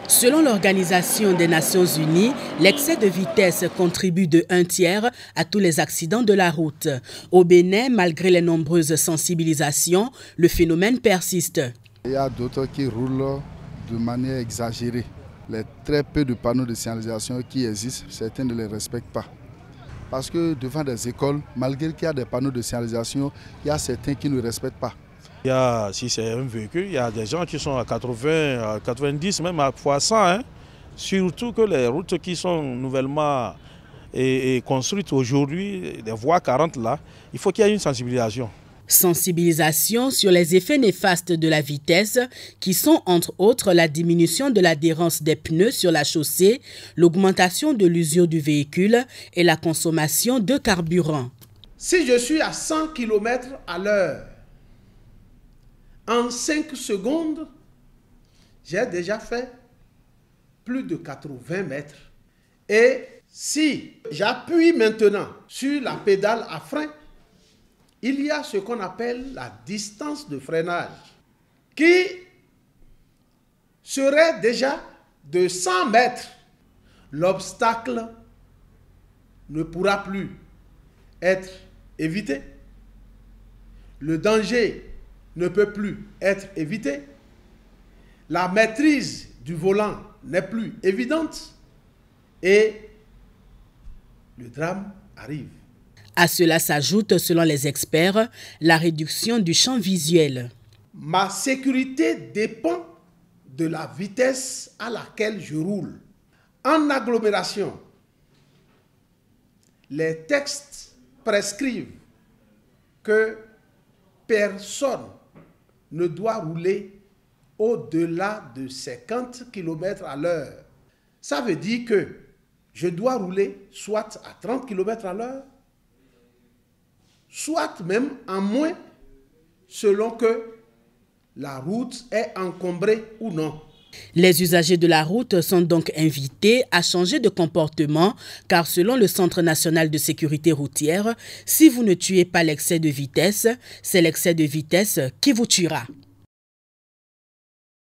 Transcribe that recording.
Selon l'Organisation des Nations Unies, l'excès de vitesse contribue de 1/3 à tous les accidents de la route. Au Bénin, malgré les nombreuses sensibilisations, le phénomène persiste. Il y a d'autres qui roulent de manière exagérée. Les très peu de panneaux de signalisation qui existent, certains ne les respectent pas. Parce que devant des écoles, malgré qu'il y a des panneaux de signalisation, il y a certains qui ne respectent pas. Si c'est un véhicule, il y a des gens qui sont à 80, à 90, même à fois 100. Hein. Surtout que les routes qui sont nouvellement construites aujourd'hui, les voies 40 là, il faut qu'il y ait une sensibilisation. Sensibilisation sur les effets néfastes de la vitesse qui sont entre autres la diminution de l'adhérence des pneus sur la chaussée, l'augmentation de l'usure du véhicule et la consommation de carburant. Si je suis à 100 km à l'heure, en 5 secondes, j'ai déjà fait plus de 80 mètres. Et si j'appuie maintenant sur la pédale à frein, il y a ce qu'on appelle la distance de freinage qui serait déjà de 100 mètres. L'obstacle ne pourra plus être évité. Le danger ne peut plus être évité. La maîtrise du volant n'est plus évidente et le drame arrive. À cela s'ajoute, selon les experts, la réduction du champ visuel. Ma sécurité dépend de la vitesse à laquelle je roule. En agglomération, les textes prescrivent que personne ne doit rouler au-delà de 50 km à l'heure. Ça veut dire que je dois rouler soit à 30 km à l'heure, soit même en moins, selon que la route est encombrée ou non. Les usagers de la route sont donc invités à changer de comportement car selon le Centre national de sécurité routière, si vous ne tuez pas l'excès de vitesse, c'est l'excès de vitesse qui vous tuera.